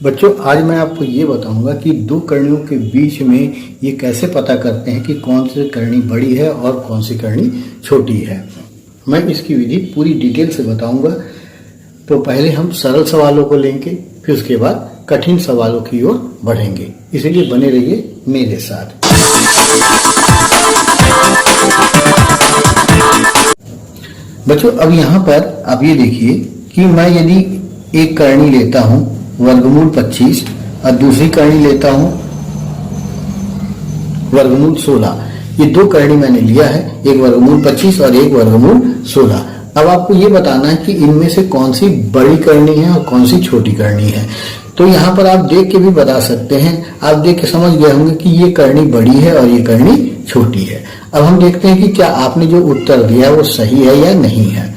बच्चों, आज मैं आपको ये बताऊंगा कि दो करणियों के बीच में ये कैसे पता करते हैं कि कौन सी करनी बड़ी है और कौन सी करनी छोटी है। मैं इसकी विधि पूरी डिटेल से बताऊंगा। तो पहले हम सरल सवालों को लेंगे, फिर उसके बाद कठिन सवालों की ओर बढ़ेंगे। इसलिए बने रहिए मेरे साथ। बच्चों, अब यहाँ पर आप ये देखिए कि मैं यदि एक करनी लेता हूँ वर्गमूल 25 और दूसरी करनी लेता हूँ वर्गमूल 16। ये दो करनी मैंने लिया है, एक वर्गमूल 25 और एक वर्गमूल 16। अब आपको ये बताना है कि इनमें से कौन सी बड़ी करनी है और कौन सी छोटी करनी है। तो यहाँ पर आप देख के भी बता सकते हैं। आप देख के समझ गए होंगे कि ये करनी बड़ी है और ये करनी छोटी है। अब हम देखते हैं कि क्या आपने जो उत्तर दिया वो सही है या नहीं है,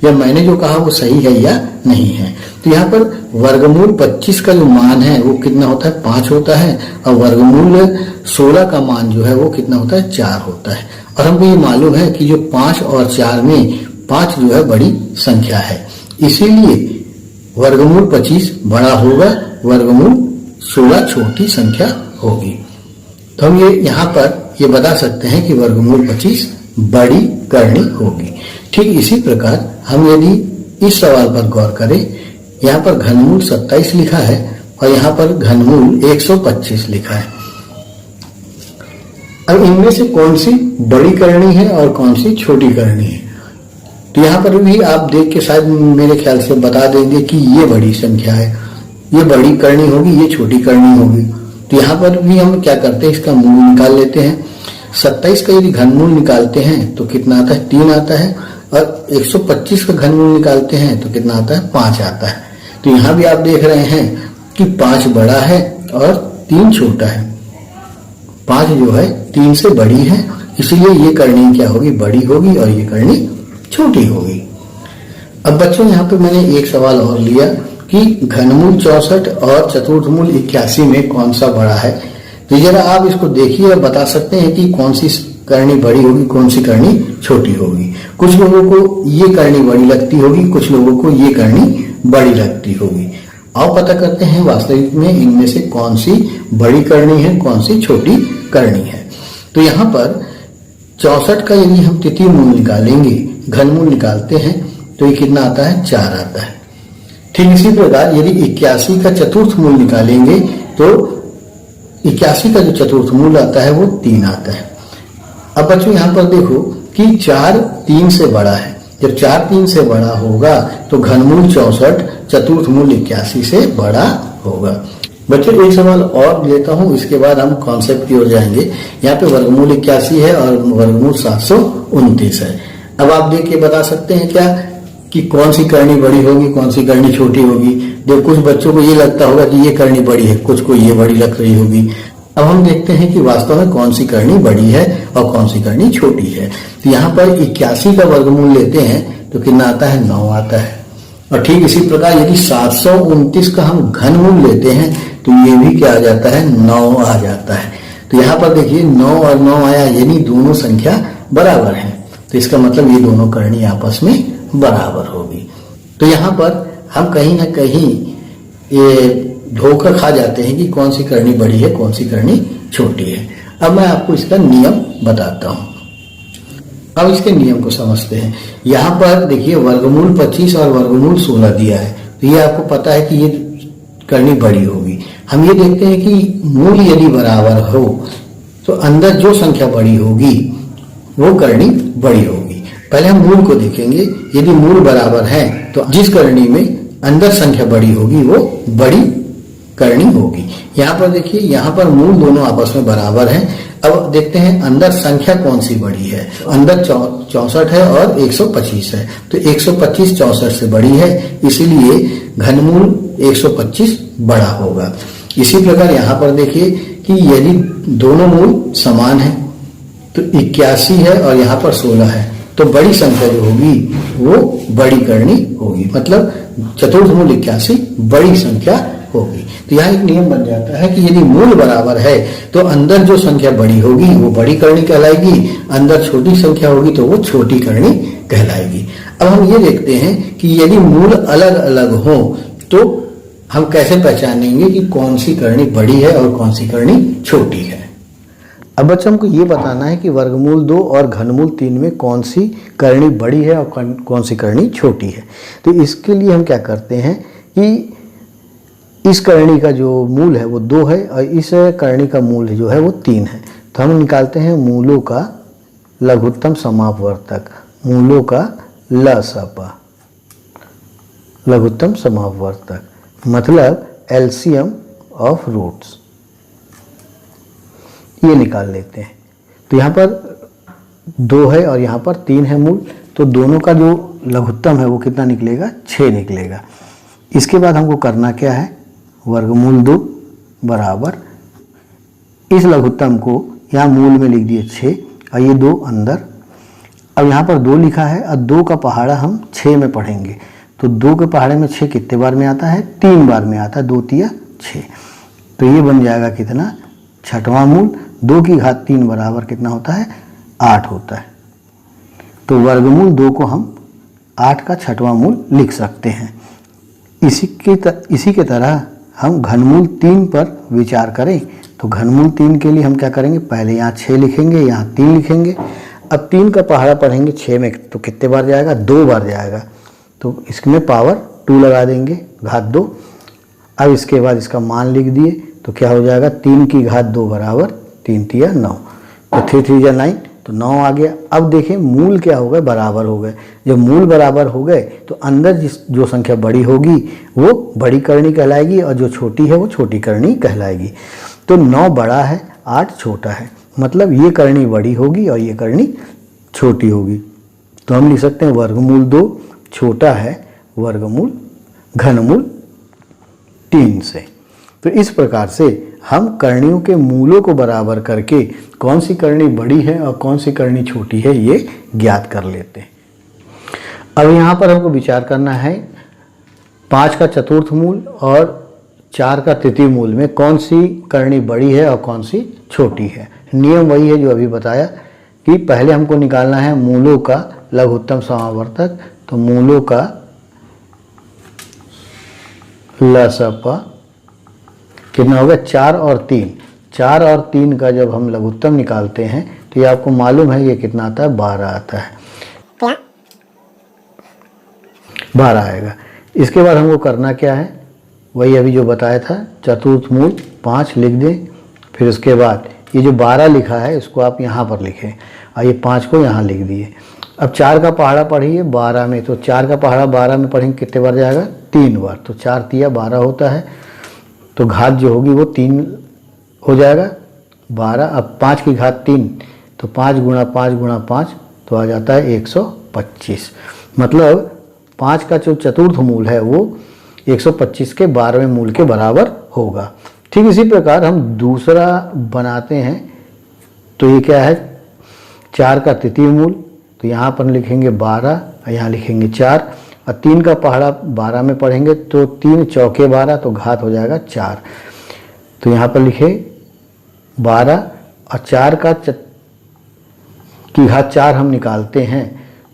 या मैंने जो कहा वो सही है या नहीं है। तो यहाँ पर वर्गमूल 25 का जो मान है वो कितना होता है, 5 होता है, और वर्गमूल 16 का मान जो है वो कितना होता है, 4 होता है। और हमको ये मालूम है कि जो 5 और 4 में 5 जो है बड़ी संख्या है, इसीलिए वर्गमूल 25 बड़ा होगा, वर्गमूल 16 छोटी संख्या होगी। तो हम ये यहाँ पर ये बता सकते हैं कि वर्गमूल 25 बड़ी करनी होगी। ठीक इसी प्रकार हम यदि इस सवाल पर गौर करें, यहाँ पर घनमूल 27 लिखा है और यहाँ पर घनमूल 125 लिखा है। अब इनमें से कौन सी बड़ी करनी है और कौन सी छोटी करनी है, तो यहाँ पर भी आप देख के शायद मेरे ख्याल से बता देंगे कि ये बड़ी संख्या है, ये बड़ी करनी होगी, ये छोटी करनी होगी। तो यहाँ पर भी हम क्या करते हैं, इसका मूल निकाल लेते हैं। 27 का यदि घनमूल निकालते हैं तो कितना आता है, 3 आता है, और 125 का घनमूल निकालते हैं तो कितना आता है, 5 आता है। तो यहाँ भी आप देख रहे हैं कि 5 बड़ा है और 3 छोटा है। 5 जो है 3 से बड़ी है, इसलिए ये करनी क्या होगी, बड़ी होगी, और ये करनी छोटी होगी। अब बच्चों, यहाँ पे मैंने एक सवाल और लिया कि घनमूल 64 और चतुर्थमूल 81 में कौन सा बड़ा है। तो जरा आप इसको देखिए और बता सकते हैं कि कौन सी करनी बड़ी होगी, कौन सी करनी छोटी होगी। कुछ लोगों को ये करनी बड़ी लगती होगी, कुछ लोगों को ये करनी बड़ी लगती होगी। आओ पता करते हैं वास्तविक में इनमें से कौन सी बड़ी करनी है, कौन सी छोटी करनी है। तो यहाँ पर 64 का यदि हम तृतीय मूल निकालेंगे, घनमूल निकालते हैं, तो ये कितना आता है, 4 आता है। ठीक इसी प्रकार यदि 81 का चतुर्थ मूल निकालेंगे तो 81 का जो चतुर्थ मूल आता है वो 3 आता है। अब बच्चों यहाँ पर देखो कि 4 3 से बड़ा है। जब 4 3 से बड़ा होगा तो घनमूल 64 चतुर्थ मूल 81 से बड़ा होगा। बच्चों, एक सवाल और लेता हूँ, इसके बाद हम कॉन्सेप्ट की ओर जाएंगे। यहाँ पे वर्गमूल 81 है और वर्गमूल 729 है। अब आप देख के बता सकते हैं क्या कि कौन सी करनी बड़ी होगी, कौन सी करनी छोटी होगी। देखो, कुछ बच्चों को ये लगता होगा कि ये करनी बड़ी है, कुछ को ये बड़ी लग रही होगी। अब हम देखते हैं कि वास्तव में कौन सी करनी बड़ी है और कौन सी करनी छोटी है। तो यहाँ पर 81 का वर्गमूल लेते हैं तो कितना आता है, 9 आता है। और ठीक इसी प्रकार यदि 729 का हम घनमूल लेते हैं तो ये भी क्या आ जाता है, 9 आ जाता है। तो यहाँ पर देखिए 9 और 9 आया, यानी दोनों संख्या बराबर है। तो इसका मतलब ये दोनों करनी आपस में बराबर होगी। तो यहाँ पर हम कहीं ना कहीं ये धोखा खा जाते हैं कि कौन सी करनी बड़ी है, कौन सी करनी छोटी है। अब मैं आपको इसका नियम बताता हूं। अब इसके नियम को समझते हैं। यहाँ पर देखिए वर्गमूल 25 और वर्गमूल 16 दिया है, तो ये आपको पता है कि ये करनी बड़ी होगी। हम ये देखते हैं कि मूल यदि बराबर हो तो अंदर जो संख्या बड़ी होगी वो करनी बड़ी होगी। पहले हम मूल को देखेंगे। यदि मूल बराबर है तो जिस करनी में अंदर संख्या बड़ी होगी वो बड़ी करनी होगी। यहाँ पर देखिए, यहाँ पर मूल दोनों आपस में बराबर हैं। अब देखते हैं अंदर संख्या कौन सी बड़ी है। अंदर 64 है और 125 है, तो 125 64 से बड़ी है, इसीलिए घनमूल 125 बड़ा होगा। इसी प्रकार यहाँ पर देखिए कि यदि दोनों मूल समान है तो 81 है और यहाँ पर 16 है, तो बड़ी संख्या जो होगी वो बड़ी करनी होगी। मतलब चतुर्थ मूल 81 बड़ी संख्या होगी। तो यहाँ एक नियम बन जाता है कि यदि मूल बराबर है तो अंदर जो संख्या बड़ी होगी वो बड़ी करनी कहलाएगी, अंदर छोटी संख्या होगी तो वो छोटी करनी कहलाएगी। अब हम ये देखते हैं कि यदि मूल अलग अलग हो तो हम कैसे पहचानेंगे कि कौन सी करनी बड़ी है और कौन सी करनी छोटी है? अब बच्चों हमको ये बताना है कि वर्गमूल 2 और घनमूल 3 में कौन सी करनी बड़ी है और कौन सी करनी छोटी है। तो इसके लिए हम क्या करते हैं कि इस करनी का जो मूल है वो 2 है और इस करनी का मूल जो है वो 3 है। तो हम निकालते हैं मूलों का लघुत्तम समापवर्तक, मूलों का लसपा, लघुत्तम समापवर्तक मतलब एलसीएम ऑफ रूट्स, ये निकाल लेते हैं। तो यहाँ पर 2 है और यहाँ पर 3 है मूल, तो दोनों का जो लघुत्तम है वो कितना निकलेगा? 6 निकलेगा। इसके बाद हमको करना क्या है? वर्गमूल 2 बराबर इस लघुत्तम को यहाँ मूल में लिख दिए 6 और ये 2 अंदर। अब यहाँ पर 2 लिखा है और 2 का पहाड़ा हम 6 में पढ़ेंगे। तो 2 के पहाड़े में 6 कितने बार में आता है? 3 बार में आता है, 2 तिया 6। तो ये बन जाएगा कितना? छठवां मूल। 2 की घात 3 बराबर कितना होता है? 8 होता है। तो वर्गमूल 2 को हम 8 का छठवां मूल लिख सकते हैं। इसी के तरह हम घनमूल 3 पर विचार करें तो घनमूल 3 के लिए हम क्या करेंगे? पहले यहाँ 6 लिखेंगे, यहाँ 3 लिखेंगे। अब 3 का पहाड़ा पढ़ेंगे 6 में, तो कितने बार जाएगा? 2 बार जाएगा। तो इसमें पावर 2 लगा देंगे, घात 2। अब इसके बाद इसका मान लिख दिए तो क्या हो जाएगा? 3 की घात 2 बराबर 3 तिया 9। तो 3 3 9, तो 9 आ गया। अब देखें मूल क्या हो गए? बराबर हो गए। जब मूल बराबर हो गए तो अंदर जो संख्या बड़ी होगी वो बड़ी करनी कहलाएगी और जो छोटी है वो छोटी करनी कहलाएगी। तो 9 बड़ा है, 8 छोटा है, मतलब ये करनी बड़ी होगी और ये करनी छोटी होगी। तो हम लिख सकते हैं वर्गमूल 2 छोटा है वर्गमूल घनमूल 3 से। तो इस प्रकार से हम करणियों के मूलों को बराबर करके कौन सी करनी बड़ी है और कौन सी करनी छोटी है ये ज्ञात कर लेते हैं। अब यहाँ पर हमको विचार करना है 5 का चतुर्थ मूल और 4 का तृतीय मूल में कौन सी करनी बड़ी है और कौन सी छोटी है। नियम वही है जो अभी बताया कि पहले हमको निकालना है मूलों का लघुत्तम समावर्तक। तो मूलों का लसपा कितना होगा? 4 और 3। 4 और 3 का जब हम लघुत्तम निकालते हैं तो ये आपको मालूम है ये कितना आता है? 12 आता है, 12 आएगा। इसके बाद हमको करना क्या है? वही अभी जो बताया था, चतुर्थ मूल 5 लिख दें। फिर उसके बाद ये जो 12 लिखा है इसको आप यहाँ पर लिखें और ये 5 को यहाँ लिख दिए। अब 4 का पहाड़ा पढ़िए 12 में, तो 4 का पहाड़ा 12 में पढ़ेंगे कितने बार जाएगा? 3 बार। तो 4 तिया 12 होता है, तो घात जो होगी वो 3 हो जाएगा 12। अब 5 की घात 3, तो 5 गुणा 5 गुणा 5 तो आ जाता है 125। मतलब 5 का जो चतुर्थ मूल है वो 125 के 12वें मूल के बराबर होगा। ठीक इसी प्रकार हम दूसरा बनाते हैं। तो ये क्या है? 4 का तृतीय मूल, तो यहाँ पर लिखेंगे 12 और यहाँ लिखेंगे 4 और 3 का पहाड़ा 12 में पढ़ेंगे तो 3 चौके 12, तो घात हो जाएगा 4। तो यहाँ पर लिखे 12 और 4 की घात 4 हम निकालते हैं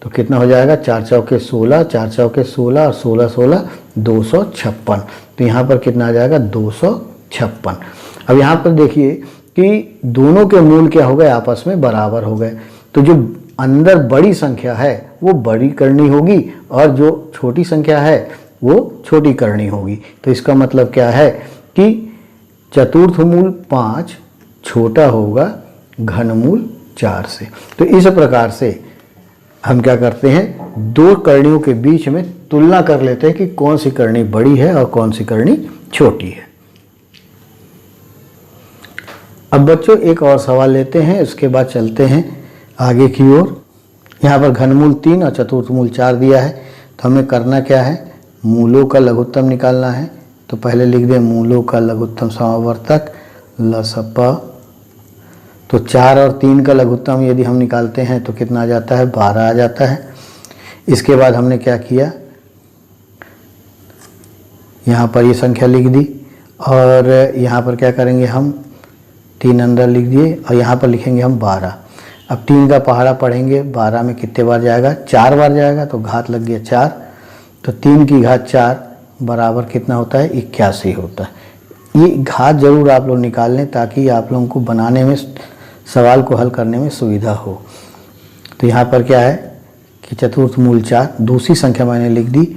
तो कितना हो जाएगा? 4 चौके 16, 4 चौके 16 और 16 16 256। तो यहाँ पर कितना आ जाएगा? 256। अब यहाँ पर देखिए कि दोनों के मूल क्या हो गए? आपस में बराबर हो गए। तो जो अंदर बड़ी संख्या है वो बड़ी करनी होगी और जो छोटी संख्या है वो छोटी करनी होगी। तो इसका मतलब क्या है कि चतुर्थ मूल 5 छोटा होगा घनमूल 4 से। तो इस प्रकार से हम क्या करते हैं? 2 करणियों के बीच में तुलना कर लेते हैं कि कौन सी करनी बड़ी है और कौन सी करनी छोटी है। अब बच्चों एक और सवाल लेते हैं, उसके बाद चलते हैं आगे की ओर। यहाँ पर घनमूल 3 और चतुर्थ मूल 4 दिया है, तो हमें करना क्या है? मूलों का लघुत्तम निकालना है। तो पहले लिख दें मूलों का लघुत्तम समावर्तक लसपा। तो 4 और 3 का लघुत्तम यदि हम निकालते हैं तो कितना आ जाता है? 12 आ जाता है। इसके बाद हमने क्या किया? यहाँ पर ये संख्या लिख दी और यहाँ पर क्या करेंगे? हम 3 अंदर लिख दिए और यहाँ पर लिखेंगे हम 12। अब 3 का पहाड़ा पढ़ेंगे 12 में कितने बार जाएगा? 4 बार जाएगा, तो घात लग गया 4। तो 3 की घात 4 बराबर कितना होता है, 81 होता है। ये घात जरूर आप लोग निकाल लें ताकि आप लोगों को बनाने में, सवाल को हल करने में सुविधा हो। तो यहाँ पर क्या है कि चतुर्थ मूल 4, दूसरी संख्या मैंने लिख दी।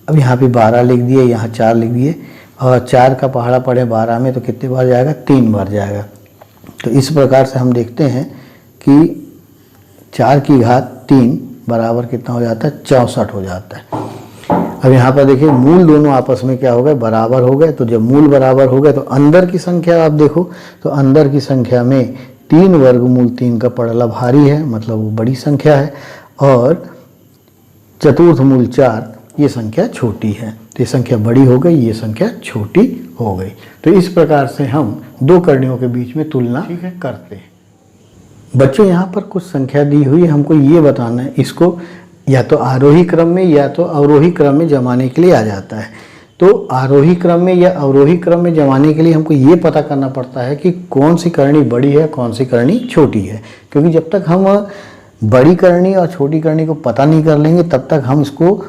अब यहाँ पे 12 लिख दिए, यहाँ 4 लिख दिए, और 4 का पहाड़ा पड़े 12 में तो कितने बार जाएगा, 3 बार जाएगा। तो इस प्रकार से हम देखते हैं कि 4 की घात 3 बराबर कितना हो जाता है, 64 हो जाता है। अब यहाँ पर देखिए मूल दोनों आपस में क्या हो गए, बराबर हो गए। तो जब मूल बराबर हो गए तो अंदर की संख्या आप देखो, तो अंदर की संख्या में 3 वर्गमूल 3 का पड़ला भारी है, मतलब वो बड़ी संख्या है, और चतुर्थ मूल 4 ये संख्या छोटी है। तो ये संख्या बड़ी हो गई, ये संख्या छोटी हो गई। तो इस प्रकार से हम दो करणियों के बीच में तुलना करते हैं। बच्चों यहाँ पर कुछ संख्या दी हुई है, हमको ये बताना है, इसको या तो आरोही क्रम में या तो अवरोही क्रम में जमाने के लिए आ जाता है। तो आरोही क्रम में या अवरोही क्रम में जमाने के लिए हमको ये पता करना पड़ता है कि कौन सी करनी बड़ी है, कौन सी करनी छोटी है। क्योंकि जब तक हम बड़ी करनी और छोटी करनी को पता नहीं कर लेंगे तब तक हम इसको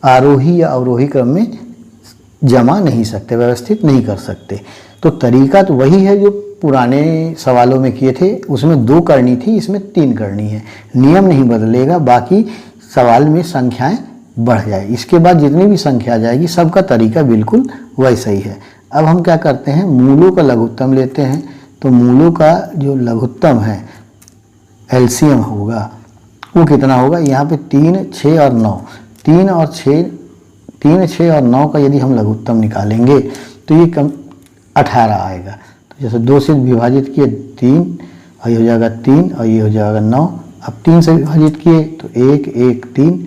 आरोही या अवरोही क्रम में जमा नहीं सकते, व्यवस्थित नहीं कर सकते। तो तरीका तो वही है जो पुराने सवालों में किए थे, उसमें 2 करनी थी, इसमें 3 करनी है। नियम नहीं बदलेगा, बाकी सवाल में संख्याएं बढ़ जाए। इसके बाद जितनी भी संख्या आ जाएगी सबका तरीका बिल्कुल वैसा ही है। अब हम क्या करते हैं, मूलों का लघुत्तम लेते हैं। तो मूलों का जो लघुत्तम है, एलसीएम होगा, वो कितना होगा, यहाँ पे 3, 6 और 9, 3 और 6 और 9 का यदि हम लघुत्तम निकालेंगे तो ये 18 आएगा। तो जैसे 2 से विभाजित किए 3, और ये हो जाएगा 3, और ये हो जाएगा 9। अब 3 से विभाजित किए तो 1, 1, 3,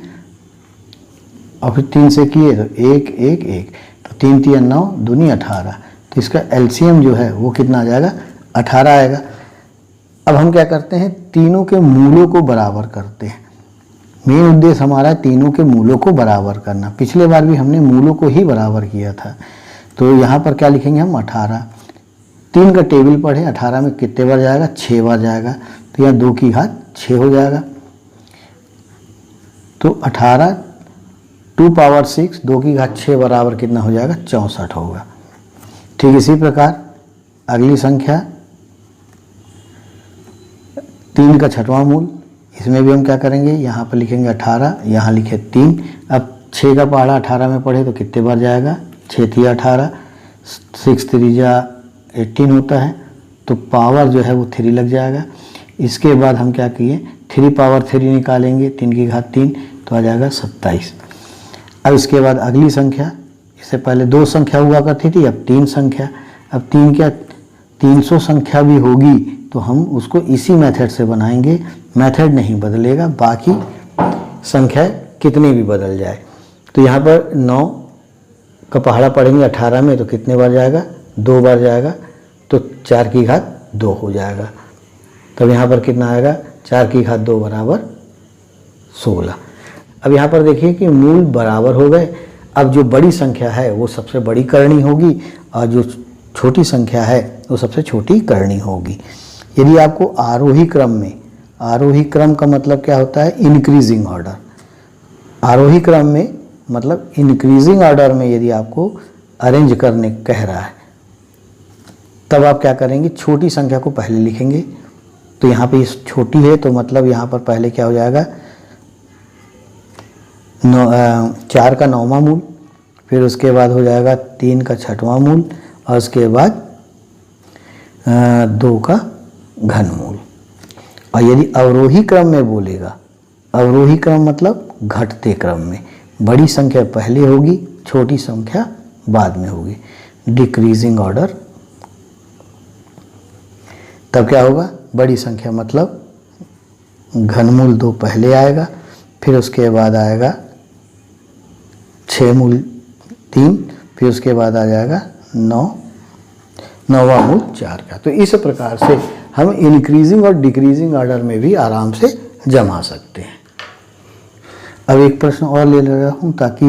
और फिर 3 से किए तो 1, 1, 1, तो 3 3 9, दूनी 18। तो इसका एलसीएम जो है वो कितना आ जाएगा, 18 आएगा। अब हम क्या करते हैं, तीनों के मूलों को बराबर करते हैं। मेन उद्देश्य हमारा तीनों के मूलों को बराबर करना। पिछले बार भी हमने मूलों को ही बराबर किया था। तो यहाँ पर क्या लिखेंगे हम, 18। 3 का टेबल पढ़े, 18 में कितने बार जाएगा, 6 बार जाएगा। तो यहाँ 2 की घात 6 हो जाएगा। तो 18 2 पावर 6, 2 की घात 6 बराबर कितना हो जाएगा, 64 होगा। ठीक इसी प्रकार अगली संख्या 3 का छठवां मूल, इसमें भी हम क्या करेंगे, यहाँ पर लिखेंगे 18, यहाँ लिखे 3। अब 6 का पहाड़ा 18 में पढ़े तो कितने बार जाएगा, 6 3 18, 6 3 18 होता है। तो पावर जो है वो 3 लग जाएगा। इसके बाद हम क्या किए, 3 पावर 3 निकालेंगे, 3 की घात 3, तो आ जाएगा 27। अब इसके बाद अगली संख्या, इससे पहले 2 संख्या हुआ करती थी, अब 3 संख्या। अब 3 क्या 300 संख्या भी होगी तो हम उसको इसी मेथड से बनाएंगे, मेथड नहीं बदलेगा, बाकी संख्या कितनी भी बदल जाए। तो यहाँ पर 9 का पहाड़ा पढ़ेंगे 18 में तो कितने बार जाएगा, 2 बार जाएगा। तो 4 की घात 2 हो जाएगा। तब यहाँ पर कितना आएगा, 4 की घात 2 बराबर 16। अब यहाँ पर देखिए कि मूल बराबर हो गए। अब जो बड़ी संख्या है वो सबसे बड़ी करनी होगी, और जो छोटी संख्या है वो सबसे छोटी करनी होगी। यदि आपको आरोही क्रम में, आरोही क्रम का मतलब क्या होता है, इंक्रीजिंग ऑर्डर। आरोही क्रम में मतलब इंक्रीजिंग ऑर्डर में यदि आपको अरेंज करने कह रहा है तब आप क्या करेंगे, छोटी संख्या को पहले लिखेंगे। तो यहाँ पे इस छोटी है तो मतलब यहाँ पर पहले क्या हो जाएगा, 4 का 9वां मूल, फिर उसके बाद हो जाएगा 3 का 6वां मूल, और उसके बाद 2 का घनमूल। और यदि अवरोही क्रम में बोलेगा, अवरोही क्रम मतलब घटते क्रम में, बड़ी संख्या पहले होगी, छोटी संख्या बाद में होगी, डिक्रीजिंग ऑर्डर। तब क्या होगा, बड़ी संख्या मतलब घनमूल 2 पहले आएगा, फिर उसके बाद आएगा 6 मूल 3, फिर उसके बाद आ जाएगा 9वां मूल 4 का। तो इस प्रकार से हम इंक्रीजिंग और डिक्रीजिंग ऑर्डर में भी आराम से जमा सकते हैं। अब एक प्रश्न और ले रहा हूँ ताकि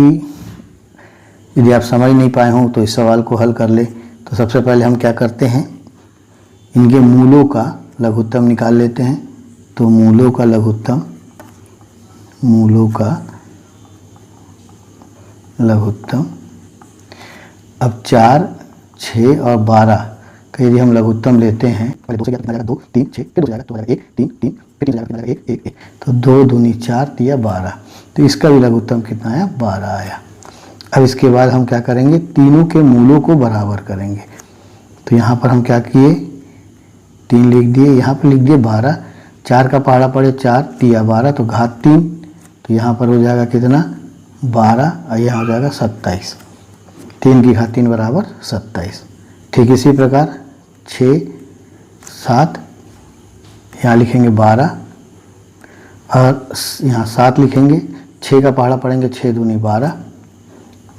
यदि आप समझ नहीं पाए हों तो इस सवाल को हल कर ले। तो सबसे पहले हम क्या करते हैं, इनके मूलों का लघुत्तम निकाल लेते हैं। तो मूलों का लघुत्तम, मूलों का लघुत्तम अब 4, 6 और 12 का यदि हम लघुत्तम लेते हैं, पहले 2 से कितना जाएगा 2, 3, 6, फिर 2 जाएगा तो जाएगा 1, 3, 3, फिर 3 जाएगा कितना जाएगा 1, 1, 1, तो 2 दूनी 4 तिया 12, तो इसका भी लघुत्तम कितना आया 12 आया। अब इसके बाद हम क्या करेंगे, तीनों के मूलों को बराबर करेंगे। तो यहाँ पर हम क्या किए, 3 लिख दिए, यहाँ पर लिख दिए 12, 4 का पहाड़ा पड़े 4 तिया 12, तो घात 3, तो यहाँ पर हो जाएगा कितना 12 और यहाँ हो जाएगा 27, 3 की घात 3 बराबर 27। ठीक इसी प्रकार 6, 7, यहाँ लिखेंगे 12 और यहाँ 7 लिखेंगे, 6 का पहाड़ा पड़ेंगे 6 दूनी 12,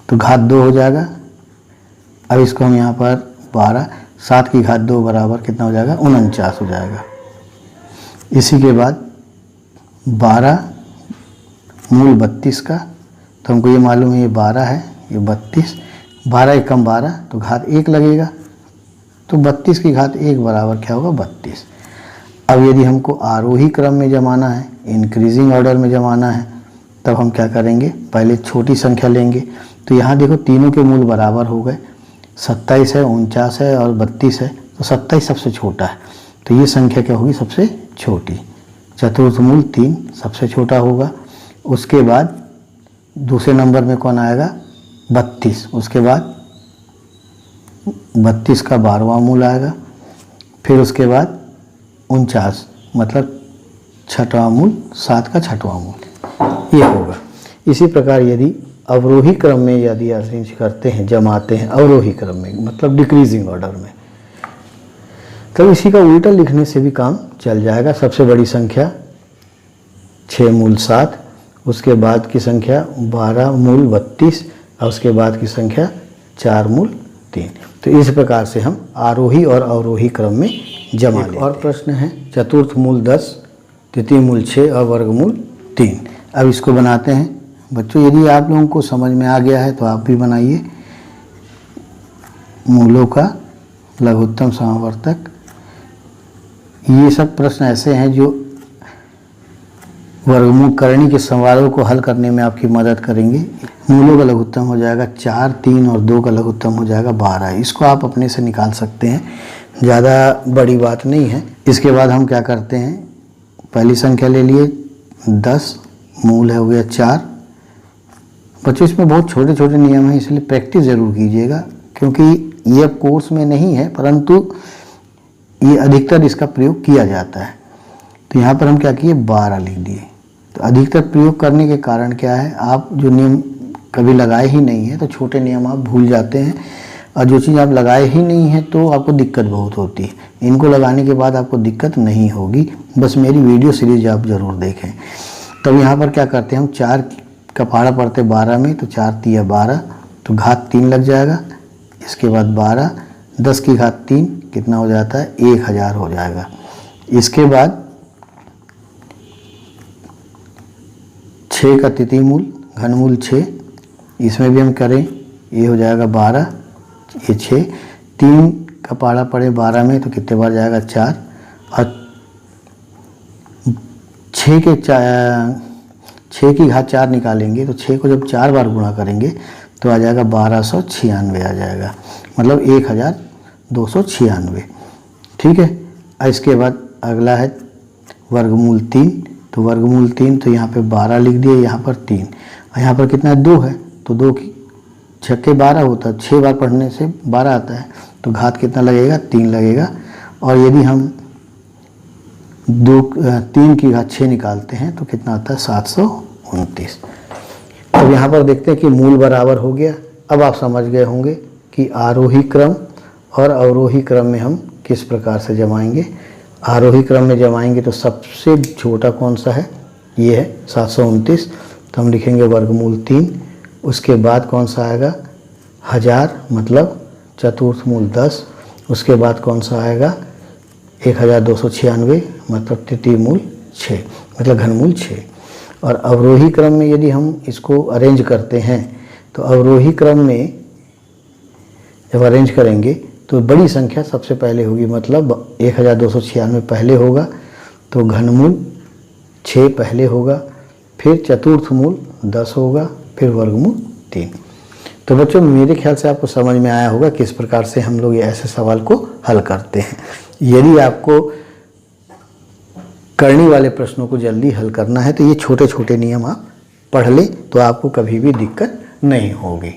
तो घात 2 हो जाएगा। अब इसको हम यहाँ पर 12, 7 की घात 2 बराबर कितना हो जाएगा 49 हो जाएगा। इसी के बाद 12 मूल 32 का, तो हमको ये मालूम है ये 12 है, ये 32, 12 एक कम 12 तो घात 1 लगेगा, तो 32 की घात 1 बराबर क्या होगा 32। अब यदि हमको आरोही क्रम में जमाना है, इंक्रीजिंग ऑर्डर में जमाना है, तब हम क्या करेंगे, पहले छोटी संख्या लेंगे। तो यहाँ देखो तीनों के मूल बराबर हो गए, 27 है, 49 है और 32 है, तो 27 सबसे छोटा है, तो ये संख्या क्या होगी सबसे छोटी। चतुर्थ मूल 3 सबसे छोटा होगा। उसके बाद दूसरे नंबर में कौन आएगा 32, उसके बाद 32 का 12वां मूल आएगा, फिर उसके बाद 49 मतलब छठवां मूल, 7 का छठवां मूल ये होगा। इसी प्रकार यदि अवरोही क्रम में यदि अरेंज करते हैं, जमाते हैं अवरोही क्रम में मतलब डिक्रीजिंग ऑर्डर में, तब इसी का उल्टा लिखने से भी काम चल जाएगा। सबसे बड़ी संख्या 6 मूल 7, उसके बाद की संख्या 12 मूल 32 और उसके बाद की संख्या 4 मूल 3। तो इस प्रकार से हम आरोही और अवरोही क्रम में जमा लेते हैं। और प्रश्न है चतुर्थ मूल 10, तृतीय मूल 6 और वर्गमूल 3। अब इसको बनाते हैं बच्चों। यदि आप लोगों को समझ में आ गया है तो आप भी बनाइए। मूलों का लघुत्तम समावर्तक, ये सब प्रश्न ऐसे हैं जो वर्गमूल करणी के सवालों को हल करने में आपकी मदद करेंगे। मूलों का लघुत्तम हो जाएगा 4, 3 और 2 का लघुत्तम हो जाएगा 12। इसको आप अपने से निकाल सकते हैं, ज़्यादा बड़ी बात नहीं है। इसके बाद हम क्या करते हैं, पहली संख्या ले लिए 10, मूल है हो गया 4। बच्चों इसमें बहुत छोटे छोटे नियम हैं, इसलिए प्रैक्टिस ज़रूर कीजिएगा, क्योंकि ये कोर्स में नहीं है परंतु ये अधिकतर इसका प्रयोग किया जाता है। तो यहाँ पर हम क्या किए 12 लिख दिए। तो अधिकतर प्रयोग करने के कारण क्या है, आप जो नियम कभी लगाए ही नहीं है तो छोटे नियम आप भूल जाते हैं, और जो चीज़ आप लगाए ही नहीं है तो आपको दिक्कत बहुत होती है। इनको लगाने के बाद आपको दिक्कत नहीं होगी, बस मेरी वीडियो सीरीज आप ज़रूर देखें। तब यहाँ पर क्या करते हैं हम, 4 का पहाड़ा पड़ते 12 में, तो 4 तिया 12, तो घात 3 लग जाएगा। इसके बाद 12, 10 की घात 3 कितना हो जाता है 1000 हो जाएगा। इसके बाद 6 का तृतीय मूल घनमूल 6, इसमें भी हम करें, ये हो जाएगा 12, ये 6, 3 का पहाड़ा पड़े 12 में, तो कितने बार जाएगा 4, और 6 की घात 4 निकालेंगे, तो 6 को जब 4 बार गुणा करेंगे तो आ जाएगा 1296 आ जाएगा, मतलब 1296। ठीक है। इसके बाद अगला है वर्गमूल 3, तो वर्गमूल 3 तो यहाँ पे 12 लिख दिए, यहाँ पर 3, और यहाँ पर कितना 2 है, तो 2 की 6 12 होता है, 6 बार पढ़ने से 12 आता है, तो घात कितना लगेगा 3 लगेगा। और यदि हम 3 की घात 6 निकालते हैं तो कितना आता है 729। अब यहाँ पर देखते हैं कि मूल बराबर हो गया। अब आप समझ गए होंगे कि आरोही क्रम और अवरोही क्रम में हम किस प्रकार से जमाएंगे। आरोही क्रम में जमाएंगे तो सबसे छोटा कौन सा है, ये है 729, तो हम लिखेंगे वर्गमूल 3। उसके बाद कौन सा आएगा 1000 मतलब चतुर्थ मूल 10। उसके बाद कौन सा आएगा 1296 मतलब तृतीय मूल 6 मतलब घनमूल 6। और अवरोही क्रम में यदि हम इसको अरेंज करते हैं तो अवरोही क्रम में जब अरेंज करेंगे तो बड़ी संख्या सबसे पहले होगी, मतलब 1296 पहले होगा, तो घनमूल 6 पहले होगा, फिर चतुर्थ मूल 10 होगा, फिर वर्गमूल 3। तो तो बच्चों मेरे ख्याल से आपको समझ में आया होगा किस प्रकार से हम लोग ऐसे सवाल को हल करते हैं। यदि आपको करनी वाले प्रश्नों को जल्दी हल करना है तो ये छोटे छोटे नियम आप पढ़ लें तो आपको कभी भी दिक्कत नहीं होगी।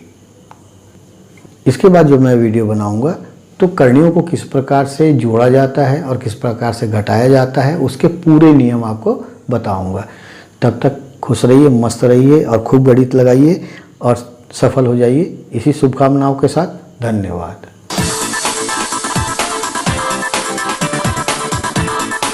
इसके बाद जो मैं वीडियो बनाऊंगा तो करणियों को किस प्रकार से जोड़ा जाता है और किस प्रकार से घटाया जाता है उसके पूरे नियम आपको बताऊंगा। तब तक खुश रहिए, मस्त रहिए और खूब गणित लगाइए और सफल हो जाइए। इसी शुभकामनाओं के साथ धन्यवाद।